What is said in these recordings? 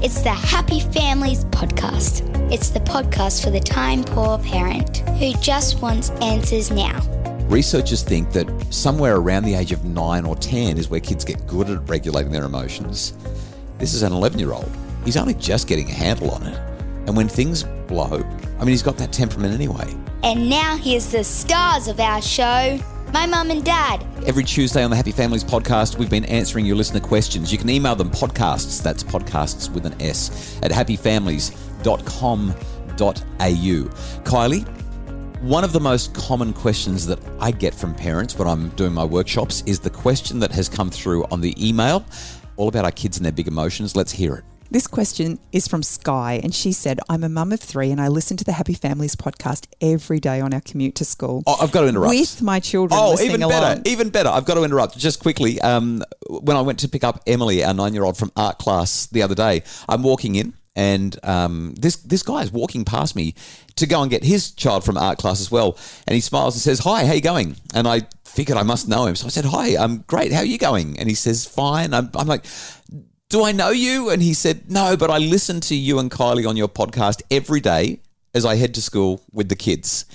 It's the Happy Families podcast. It's the podcast for the time-poor parent who just wants answers now. Researchers think that somewhere around the age of 9 or 10 is where kids get good at regulating their emotions. This is an 11-year-old. He's only just getting a handle on it. And when things blow, he's got that temperament anyway. And now here's the stars of our show, my mum and dad. Every Tuesday on the Happy Families podcast, we've been answering your listener questions. You can email them podcasts, that's podcasts with an S, at happyfamilies.com.au. Kylie, one of the most common questions that I get from parents when I'm doing my workshops is the question that has come through on the email, all about our kids and their big emotions. Let's hear it. This question is from Sky, and she said, I'm a mum of 3 and I listen to the Happy Families podcast every day on our commute to school. Oh, I've got to interrupt. With my children listening along. Even better. I've got to interrupt just quickly. When I went to pick up Emily, our 9-year-old from art class the other day, I'm walking in and this guy is walking past me to go and get his child from art class as well. And he smiles and says, "Hi, how you going?" And I figured I must know him. So I said, "Hi, I'm great. How are you going?" And he says, "Fine." I'm like, "Do I know you?" And he said, "No, but I listen to you and Kylie on your podcast every day as I head to school with the kids."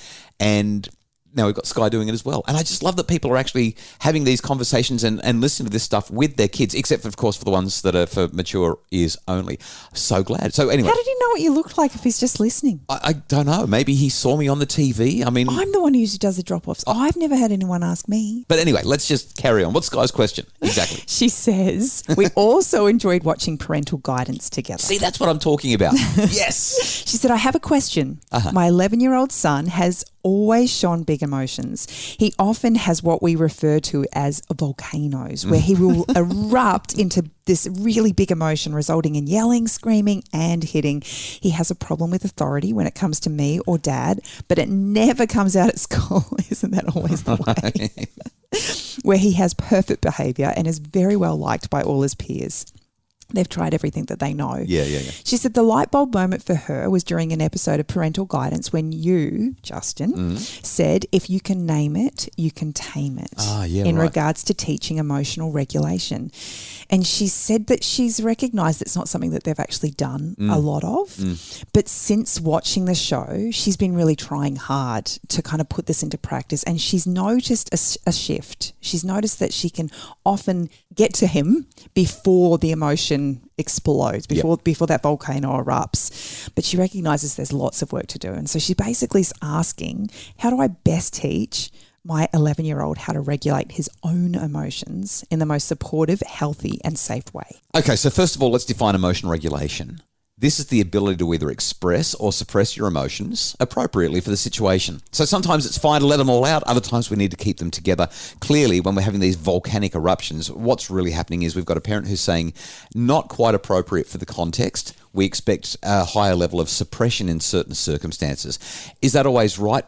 And now we've got Sky doing it as well. And I just love that people are actually having these conversations and listening to this stuff with their kids, except, of course, for the ones that are for mature ears only. So glad. So anyway. How did he know what you looked like if he's just listening? I don't know. Maybe he saw me on the TV. I'm the one who usually does the drop-offs. I've never had anyone ask me. But anyway, let's just carry on. What's Sky's question? Exactly. She says, we also enjoyed watching parental guidance together. See, that's what I'm talking about. Yes. She said, I have a question. My 11-year-old son has always shown big emotions. He often has what we refer to as volcanoes, where he will erupt into this really big emotion, resulting in yelling, screaming, and hitting. He has a problem with authority when it comes to me or dad, but it never comes out at school. Isn't that always the way? Where he has perfect behaviour and is very well liked by all his peers. They've tried everything that they know. Yeah. She said the light bulb moment for her was during an episode of Parental Guidance when you, Justin, said, if you can name it, you can tame it. In regards to teaching emotional regulation. And she said that she's recognised it's not something that they've actually done a lot of. But since watching the show, she's been really trying hard to kind of put this into practice. And she's noticed a shift. She's noticed that she can often get to him before the emotion explodes, before that volcano erupts. But she recognises there's lots of work to do. And so she basically is asking, how do I best teach my 11-year-old how to regulate his own emotions in the most supportive, healthy and safe way? Okay, so first of all, let's define emotion regulation. This is the ability to either express or suppress your emotions appropriately for the situation. So sometimes it's fine to let them all out. Other times we need to keep them together. Clearly, when we're having these volcanic eruptions, what's really happening is we've got a parent who's saying, not quite appropriate for the context. We expect a higher level of suppression in certain circumstances. Is that always right?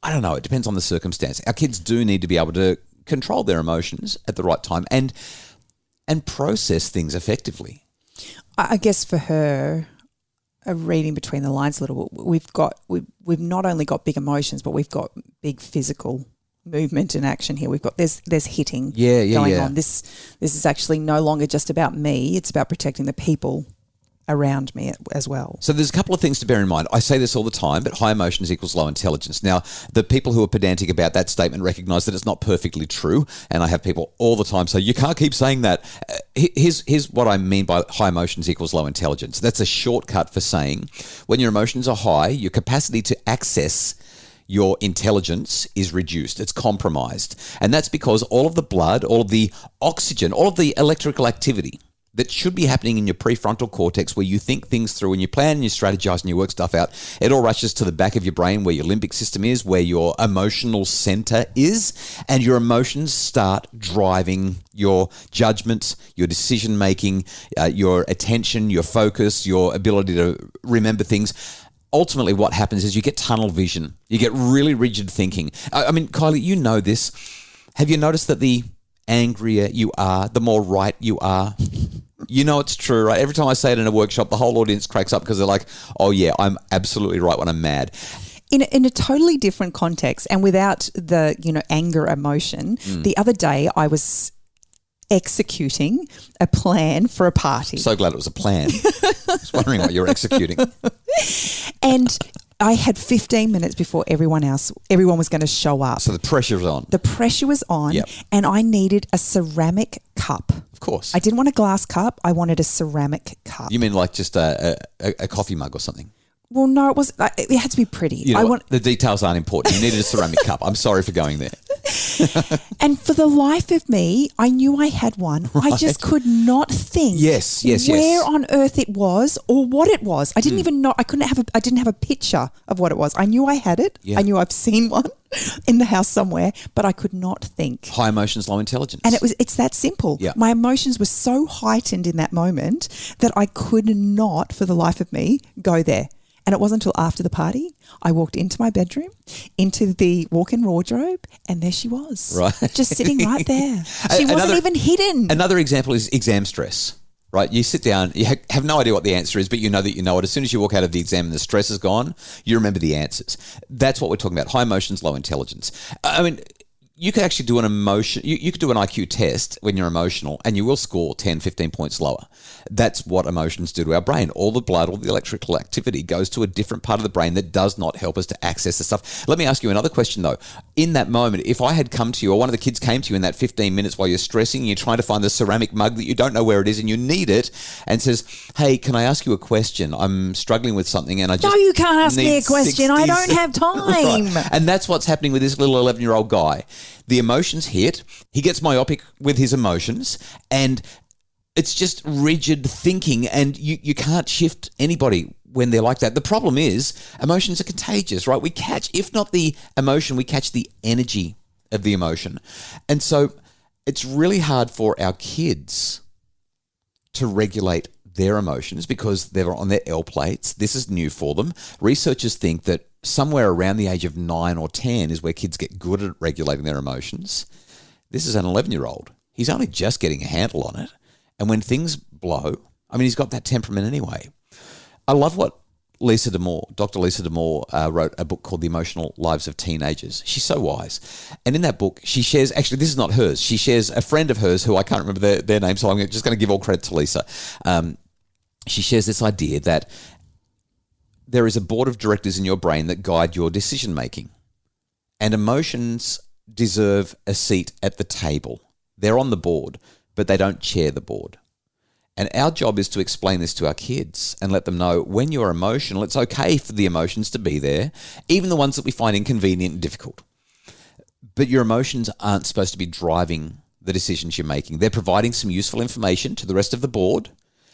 I don't know. It depends on the circumstance. Our kids do need to be able to control their emotions at the right time and process things effectively. I guess for her, reading between the lines a little, we've not only got big emotions, but we've got big physical movement and action here. We've got there's hitting going on. This is actually no longer just about me. It's about protecting the people around me as well. So there's a couple of things to bear in mind. I say this all the time, but high emotions equals low intelligence. Now, the people who are pedantic about that statement recognise that it's not perfectly true, and I have people all the time say, you can't keep saying that. Here's what I mean by high emotions equals low intelligence. That's a shortcut for saying when your emotions are high, your capacity to access your intelligence is reduced. It's compromised. And that's because all of the blood, all of the oxygen, all of the electrical activity that should be happening in your prefrontal cortex where you think things through and you plan and you strategize and you work stuff out, it all rushes to the back of your brain where your limbic system is, where your emotional center is, and your emotions start driving your judgments, your decision making, your attention, your focus, your ability to remember things. Ultimately, what happens is you get tunnel vision. You get really rigid thinking. I mean, Kylie, you know this. Have you noticed that the angrier you are, the more right you are? You know it's true, right? Every time I say it in a workshop, the whole audience cracks up because they're like, oh yeah, I'm absolutely right when I'm mad. In a totally different context and without the, anger emotion, the other day I was executing a plan for a party. So glad it was a plan. I was wondering what you were executing. And I had 15 minutes before everyone was going to show up. So the pressure was on. The pressure was on, and I needed a ceramic cup. Of course. I didn't want a glass cup. I wanted a ceramic cup. You mean like just a coffee mug or something? Well, no, it was. It had to be pretty. You know the details aren't important. You needed a ceramic cup. I'm sorry for going there. And for the life of me, I knew I had one. Right. I just could not think where on earth it was or what it was. I didn't even know. I didn't have a picture of what it was. I knew I had it. Yeah. I knew I've seen one in the house somewhere, but I could not think. High emotions, low intelligence. And it's that simple. Yeah. My emotions were so heightened in that moment that I could not, for the life of me, go there. And it wasn't until after the party, I walked into my bedroom, into the walk-in wardrobe, and there she was. Right. Just sitting right there. She wasn't even hidden. Another example is exam stress, right? You sit down, you have no idea what the answer is, but you know that you know it. As soon as you walk out of the exam and the stress is gone, you remember the answers. That's what we're talking about, high emotions, low intelligence. I mean, you could actually do an emotion. You could do an IQ test when you're emotional and you will score 10, 15 points lower. That's what emotions do to our brain. All the blood, all the electrical activity goes to a different part of the brain that does not help us to access the stuff. Let me ask you another question though. In that moment, if I had come to you or one of the kids came to you in that 15 minutes while you're stressing and you're trying to find the ceramic mug that you don't know where it is and you need it and says, hey, can I ask you a question? I'm struggling with something and I just No, you can't ask me a question. I don't have time. Right. And that's what's happening with this little 11-year-old guy. The emotions hit, he gets myopic with his emotions, and it's just rigid thinking, and you can't shift anybody when they're like that. The problem is emotions are contagious, right? We catch, if not the emotion, we catch the energy of the emotion. And so it's really hard for our kids to regulate their emotions because they're on their L plates. This is new for them. Researchers think that somewhere around the age of 9 or 10 is where kids get good at regulating their emotions. This is an 11-year-old. He's only just getting a handle on it. And when things blow, I mean, he's got that temperament anyway. I love what Dr. Lisa D'Amour wrote a book called The Emotional Lives of Teenagers. She's so wise. And in that book, she shares, actually, this is not hers. She shares a friend of hers who I can't remember their name, so I'm just going to give all credit to Lisa. She shares this idea that there is a board of directors in your brain that guide your decision making. And emotions deserve a seat at the table. They're on the board, but they don't chair the board. And our job is to explain this to our kids and let them know when you're emotional, it's okay for the emotions to be there, even the ones that we find inconvenient and difficult. But your emotions aren't supposed to be driving the decisions you're making. They're providing some useful information to the rest of the board,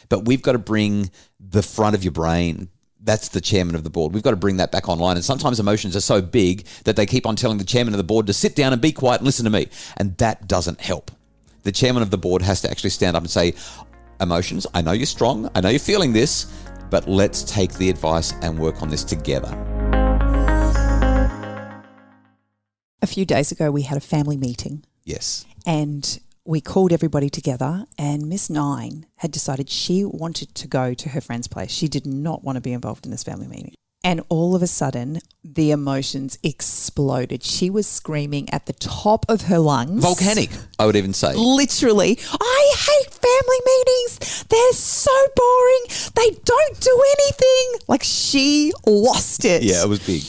but we've got to bring the front of your brain. That's the chairman of the board. We've got to bring that back online. And sometimes emotions are so big that they keep on telling the chairman of the board to sit down and be quiet and listen to me. And that doesn't help. The chairman of the board has to actually stand up and say, emotions, I know you're strong. I know you're feeling this, but let's take the advice and work on this together. A few days ago, we had a family meeting. Yes. And we called everybody together, and Miss Nine had decided she wanted to go to her friend's place. She did not want to be involved in this family meeting. And all of a sudden, the emotions exploded. She was screaming at the top of her lungs. Volcanic, I would even say. Literally, I hate family meetings. They're so boring. They don't do anything. Like, she lost it. Yeah, it was big.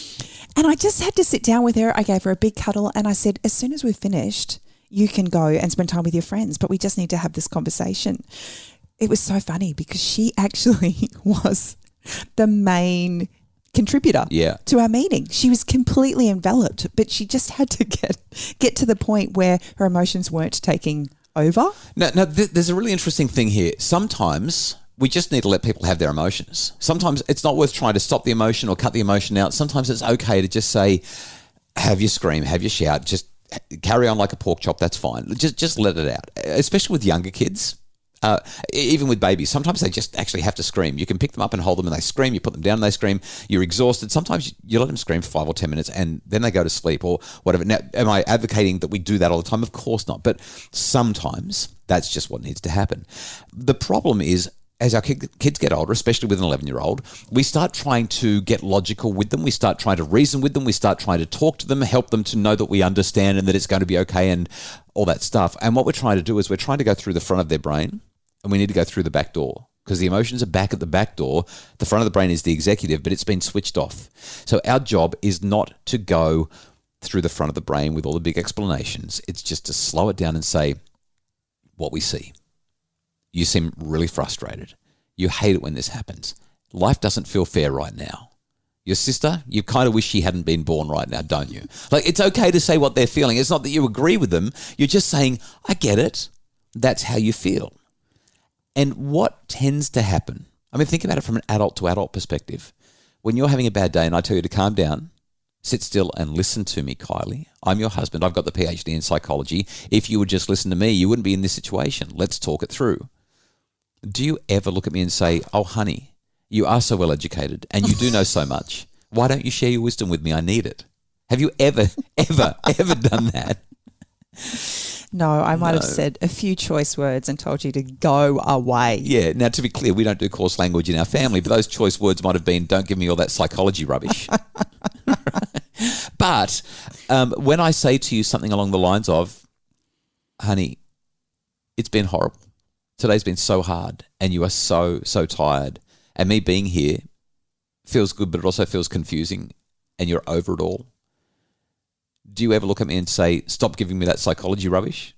And I just had to sit down with her. I gave her a big cuddle and I said, as soon as we've finished, you can go and spend time with your friends, but we just need to have this conversation. It was so funny because she actually was the main contributor to our meeting. She was completely enveloped, but she just had to get to the point where her emotions weren't taking over. Now, there's a really interesting thing here. Sometimes we just need to let people have their emotions. Sometimes it's not worth trying to stop the emotion or cut the emotion out. Sometimes it's okay to just say, have your scream, have your shout, just carry on like a pork chop, that's fine. Just let it out, especially with younger kids. Even with babies, sometimes they just actually have to scream. You can pick them up and hold them and they scream. You put them down and they scream. You're exhausted. Sometimes you let them scream for 5 or 10 minutes and then they go to sleep or whatever. Now, am I advocating that we do that all the time? Of course not. But sometimes that's just what needs to happen. The problem is as our kids get older, especially with an 11-year-old, we start trying to get logical with them. We start trying to reason with them. We start trying to talk to them, help them to know that we understand and that it's going to be okay and all that stuff. And what we're trying to do is we're trying to go through the front of their brain, and we need to go through the back door, because the emotions are back at the back door. The front of the brain is the executive, but it's been switched off. So our job is not to go through the front of the brain with all the big explanations. It's just to slow it down and say what we see. You seem really frustrated. You hate it when this happens. Life doesn't feel fair right now. Your sister, you kind of wish she hadn't been born right now, don't you? Like, it's okay to say what they're feeling. It's not that you agree with them. You're just saying, I get it. That's how you feel. And what tends to happen, I mean, think about it from an adult to adult perspective. When you're having a bad day and I tell you to calm down, sit still and listen to me, Kylie. I'm your husband. I've got the PhD in psychology. If you would just listen to me, you wouldn't be in this situation. Let's talk it through. Do you ever look at me and say, oh, honey, you are so well educated and you do know so much. Why don't you share your wisdom with me? I need it. Have you ever done that? No, I might have said a few choice words and told you to go away. Yeah. Now, to be clear, we don't do coarse language in our family, but those choice words might have been, don't give me all that psychology rubbish. But when I say to you something along the lines of, honey, it's been horrible. Today's been so hard and you are so tired. And me being here feels good, but it also feels confusing and you're over it all. Do you ever look at me and say, stop giving me that psychology rubbish?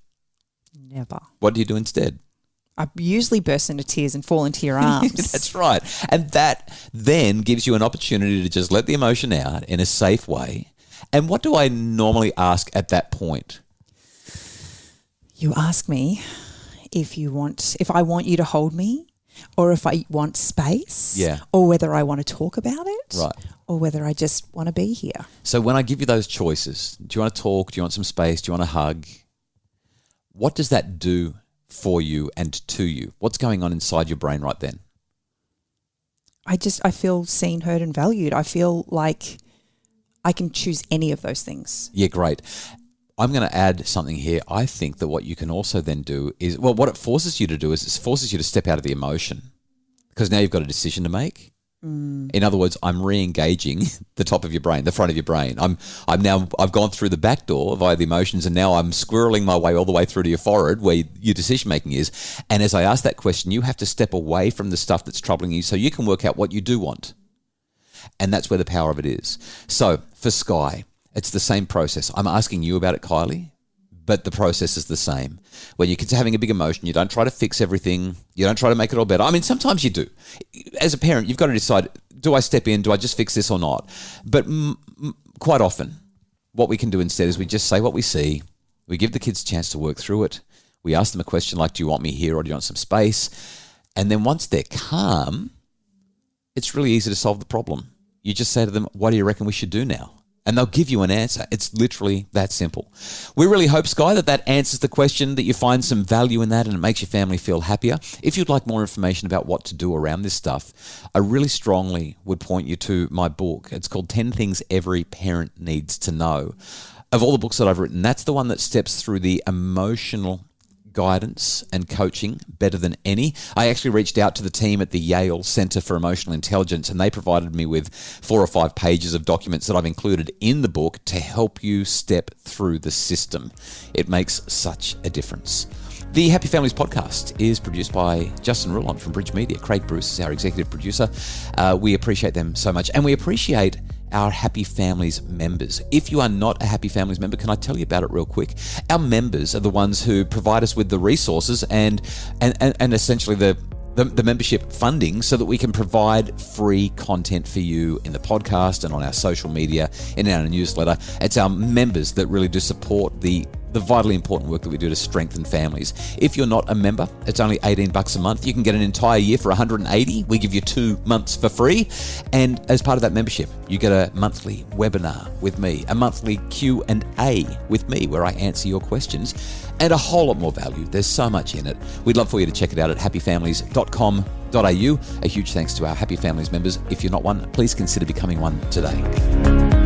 Never. What do you do instead? I usually burst into tears and fall into your arms. That's right. And that then gives you an opportunity to just let the emotion out in a safe way. And what do I normally ask at that point? You ask me if I want you to hold me, or if I want space, or whether I want to talk about it, right, or whether I just want to be here. So when I give you those choices, do you want to talk? Do you want some space? Do you want a hug? What does that do for you and to you? What's going on inside your brain right then? I feel seen, heard, and valued. I feel like I can choose any of those things. Yeah, great. I'm going to add something here. I think that what you can also then do is, well, what it forces you to do is it forces you to step out of the emotion, because now you've got a decision to make. In other words, I'm re-engaging the top of your brain, the front of your brain. I've gone through the back door via the emotions, and now I'm squirreling my way all the way through to your forehead where your decision making is. And as I ask that question, you have to step away from the stuff that's troubling you so you can work out what you do want. And that's where the power of it is. So for Sky, it's the same process. I'm asking you about it, Kylie, but the process is the same. When you're having a big emotion, you don't try to fix everything. You don't try to make it all better. I mean, sometimes you do. As a parent, you've got to decide, do I step in? Do I just fix this or not? But quite often, what we can do instead is we just say what we see. We give the kids a chance to work through it. We ask them a question like, do you want me here or do you want some space? And then once they're calm, it's really easy to solve the problem. You just say to them, what do you reckon we should do now? And they'll give you an answer. It's literally that simple. We really hope, Sky, that answers the question, that you find some value in that and it makes your family feel happier. If you'd like more information about what to do around this stuff, I really strongly would point you to my book. It's called 10 Things Every Parent Needs to Know. Of all the books that I've written, that's the one that steps through the emotional guidance and coaching better than any. I actually reached out to the team at the Yale Center for Emotional Intelligence, and they provided me with 4 or 5 pages of documents that I've included in the book to help you step through the system. It makes such a difference. The Happy Families podcast is produced by Justin Rulon from Bridge Media. Craig Bruce is our executive producer. We appreciate them so much, and we appreciate our Happy Families members. If you are not a Happy Families member, can I tell you about it real quick? Our members are the ones who provide us with the resources and essentially the membership funding so that we can provide free content for you in the podcast and on our social media, in our newsletter. It's our members that really do support the vitally important work that we do to strengthen families. If you're not a member, it's only $18 a month. You can get an entire year for $180. We give you 2 months for free. And as part of that membership, you get a monthly webinar with me, a monthly Q&A with me where I answer your questions, and a whole lot more value. There's so much in it. We'd love for you to check it out at happyfamilies.com.au. A huge thanks to our Happy Families members. If you're not one, please consider becoming one today.